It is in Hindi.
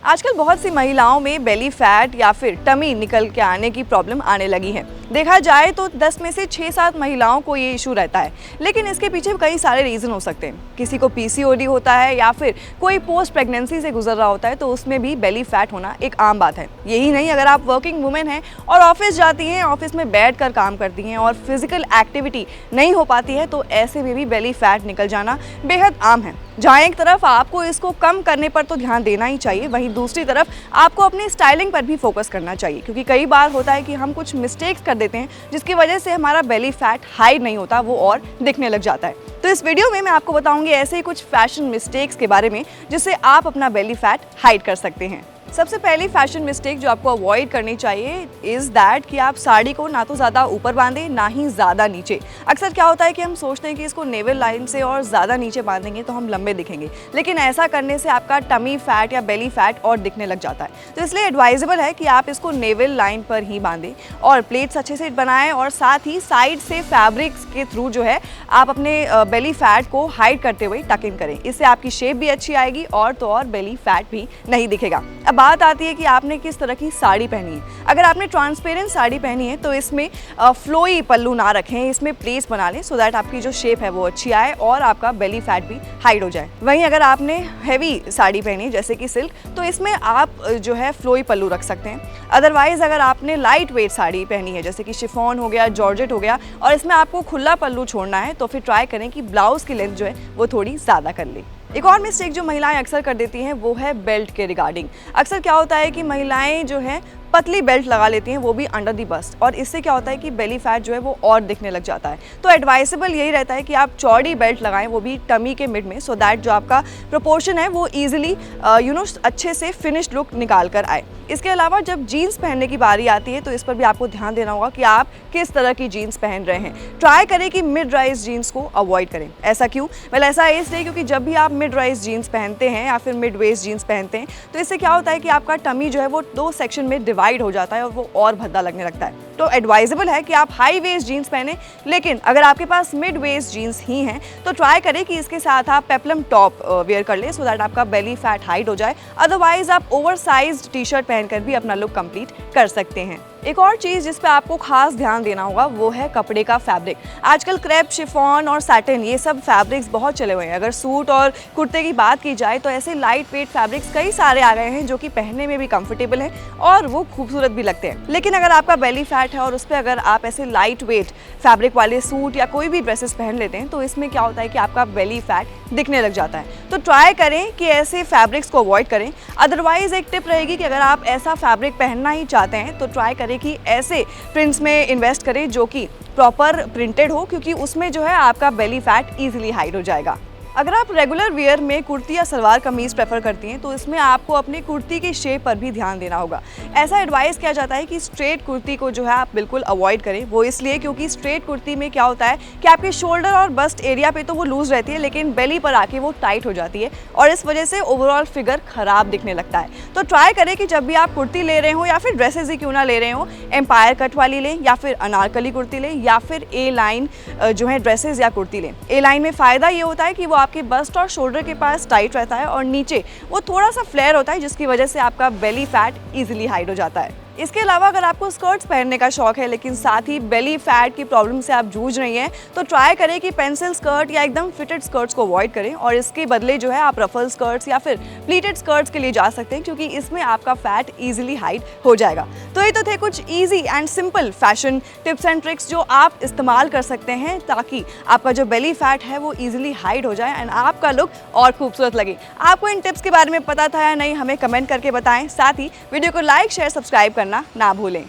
आजकल बहुत सी महिलाओं में बेली फैट या फिर टमी निकल के आने की प्रॉब्लम आने लगी है। देखा जाए तो 10 में से 6-7 महिलाओं को ये इशू रहता है, लेकिन इसके पीछे कई सारे रीज़न हो सकते हैं। किसी को पीसीओडी होता है या फिर कोई पोस्ट प्रेगनेंसी से गुजर रहा होता है, तो उसमें भी बेली फैट होना एक आम बात है। यही नहीं, अगर आप वर्किंग वुमेन हैं और ऑफिस जाती हैं, ऑफिस में बैठ कर काम करती हैं और फिजिकल एक्टिविटी नहीं हो पाती है, तो ऐसे में भी बेली फैट निकल जाना बेहद आम है। जहाँ एक तरफ आपको इसको कम करने पर तो ध्यान देना ही चाहिए, वहीं दूसरी तरफ आपको अपनी स्टाइलिंग पर भी फोकस करना चाहिए, क्योंकि कई बार होता है कि हम कुछ मिस्टेक्स कर देते हैं जिसकी वजह से हमारा बेली फैट हाइड नहीं होता, वो और दिखने लग जाता है। तो इस वीडियो में मैं आपको बताऊंगी ऐसे ही कुछ फैशन मिस्टेक्स के बारे में जिससे आप अपना बेली फैट हाइड कर सकते हैं। सबसे पहली फैशन मिस्टेक जो आपको अवॉइड करनी चाहिए इज़ दैट कि आप साड़ी को ना तो ज़्यादा ऊपर बांधें ना ही ज़्यादा नीचे। अक्सर क्या होता है कि हम सोचते हैं कि इसको नेवल लाइन से और ज़्यादा नीचे बांधेंगे तो हम लंबे दिखेंगे, लेकिन ऐसा करने से आपका टमी फैट या बेली फैट और दिखने लग जाता है। तो इसलिए एडवाइजेबल है कि आप इसको नेवल लाइन पर ही बांधें और प्लेट्स अच्छे से बनाएं, और साथ ही साइड से फैब्रिक्स के थ्रू जो है आप अपने बेली फैट को हाइड करते हुए टक इन करें। इससे आपकी शेप भी अच्छी आएगी और तो और बेली फैट भी नहीं दिखेगा। अब बात आती है कि आपने किस तरह की साड़ी पहनी है। अगर आपने ट्रांसपेरेंट साड़ी पहनी है तो इसमें फ्लोई पल्लू ना रखें, इसमें प्लेट्स बना लें सो दैट आपकी जो शेप है वो अच्छी आए और आपका बेली फैट भी हाइड हो जाए। वहीं अगर आपने हैवी साड़ी पहनी है जैसे कि सिल्क, तो इसमें आप जो है फ्लोई पल्लू रख सकते हैं। अदरवाइज अगर आपने लाइट वेट साड़ी पहनी है जैसे कि शिफॉन हो गया, जॉर्जेट हो गया, और इसमें आपको खुला पल्लू छोड़ना है, तो फिर ट्राई करें कि ब्लाउज की लेंथ जो है वो थोड़ी ज़्यादा कर ले। एक और मिस्टेक जो महिलाएं अक्सर कर देती हैं वो है बेल्ट के रिगार्डिंग। अक्सर क्या होता है कि महिलाएं जो है पतली बेल्ट लगा लेती हैं, वो भी अंडर दी बस्ट, और इससे क्या होता है कि बेली फैट जो है वो और दिखने लग जाता है। तो एडवाइसेबल यही रहता है कि आप चौड़ी बेल्ट लगाएं, वो भी टमी के मिड में, सो दैट जो आपका प्रोपोर्शन है वो ईजिली अच्छे से फिनिश्ड लुक निकाल कर आए। इसके अलावा जब जीन्स पहनने की बारी आती है तो इस पर भी आपको ध्यान देना होगा कि आप किस तरह की जीन्स पहन रहे हैं। ट्राई करें कि मिड राइज जीन्स को अवॉइड करें। ऐसा क्यों? ऐसा इसलिए क्योंकि जब भी आप मिड राइज जीन्स पहनते हैं या फिर मिड वेस्ट जीन्स पहनते हैं तो इससे क्या होता है कि आपका टमी जो है वो 2 सेक्शन में डिवाइड हो जाता है और वो और भद्दा लगने लगता है। तो एडवाइजेबल है कि आप हाई वेस्ट जीन्स पहने, लेकिन अगर आपके पास मिड वेस्ट जीन्स ही हैं तो ट्राई करें कि इसके साथ आप पेप्लम टॉप वेयर कर ले सो दैट आपका बेली फैट हाइड हो जाए। अदरवाइज आप ओवरसाइज्ड टी शर्ट पहनकर भी अपना लुक कंप्लीट कर सकते हैं। एक और चीज़ जिस पे आपको खास ध्यान देना होगा वो है कपड़े का फैब्रिक। आजकल क्रेप, शिफॉन और सैटिन ये सब फैब्रिक्स बहुत चले हुए हैं। अगर सूट और कुर्ते की बात की जाए तो ऐसे लाइट वेट फैब्रिक्स कई सारे आ गए हैं जो कि पहनने में भी कंफर्टेबल हैं और वो खूबसूरत भी लगते हैं। लेकिन अगर आपका बेली फैट है और उस पर अगर आप ऐसे लाइट वेट फैब्रिक वाले सूट या कोई भी ड्रेसेस पहन लेते हैं तो इसमें क्या होता है कि आपका बेली फैट दिखने लग जाता है। तो ट्राई करें कि ऐसे फैब्रिक्स को अवॉइड करें। अदरवाइज एक टिप रहेगी कि अगर आप ऐसा फैब्रिक पहनना ही चाहते हैं तो ट्राई करें कि ऐसे प्रिंट्स में इन्वेस्ट करें जो कि प्रॉपर प्रिंटेड हो, क्योंकि उसमें जो है आपका बेली फैट इजीली हाइड हो जाएगा। अगर आप रेगुलर वेयर में कुर्ती या सलवार कमीज प्रेफर करती हैं तो इसमें आपको अपनी कुर्ती की शेप पर भी ध्यान देना होगा। ऐसा एडवाइस किया जाता है कि स्ट्रेट कुर्ती को जो है आप बिल्कुल अवॉइड करें। वो इसलिए क्योंकि स्ट्रेट कुर्ती में क्या होता है कि आपके शोल्डर और बस्ट एरिया पे तो वो लूज रहती है, लेकिन बेली पर आके वो टाइट हो जाती है और इस वजह से ओवरऑल फिगर खराब दिखने लगता है। तो ट्राई करें कि जब भी आप कुर्ती ले रहे हो या फिर ड्रेसेस ही क्यों ना ले रहे हो, एम्पायर कट वाली लें या फिर अनारकली कुर्ती लें या फिर ए लाइन जो है ड्रेसेस या कुर्ती लें। ए लाइन में फ़ायदा ये होता है कि वो आपके बस्ट और शोल्डर के पास टाइट रहता है और नीचे वो थोड़ा सा फ्लेयर होता है, जिसकी वजह से आपका बेली फैट इजीली हाइड हो जाता है। इसके अलावा अगर आपको स्कर्ट्स पहनने का शौक है लेकिन साथ ही बेली फैट की प्रॉब्लम से आप जूझ रही हैं तो ट्राई करें कि पेंसिल स्कर्ट या एकदम फिटेड स्कर्ट्स को अवॉइड करें और इसके बदले जो है आप रफल स्कर्ट्स या फिर प्लीटेड स्कर्ट्स के लिए जा सकते हैं, क्योंकि इसमें आपका फैट इजीली हाइड हो जाएगा। तो ये तो थे कुछ easy and simple fashion tips and tricks जो आप इस्तेमाल कर सकते हैं ताकि आपका जो बेली फैट है वो इजीली हाइड हो जाए एंड आपका लुक और खूबसूरत लगे। आपको इन टिप्स के बारे में पता था या नहीं, हमें कमेंट करके बताएं। साथ ही वीडियो को लाइक, शेयर, सब्सक्राइब करना ना भूलें।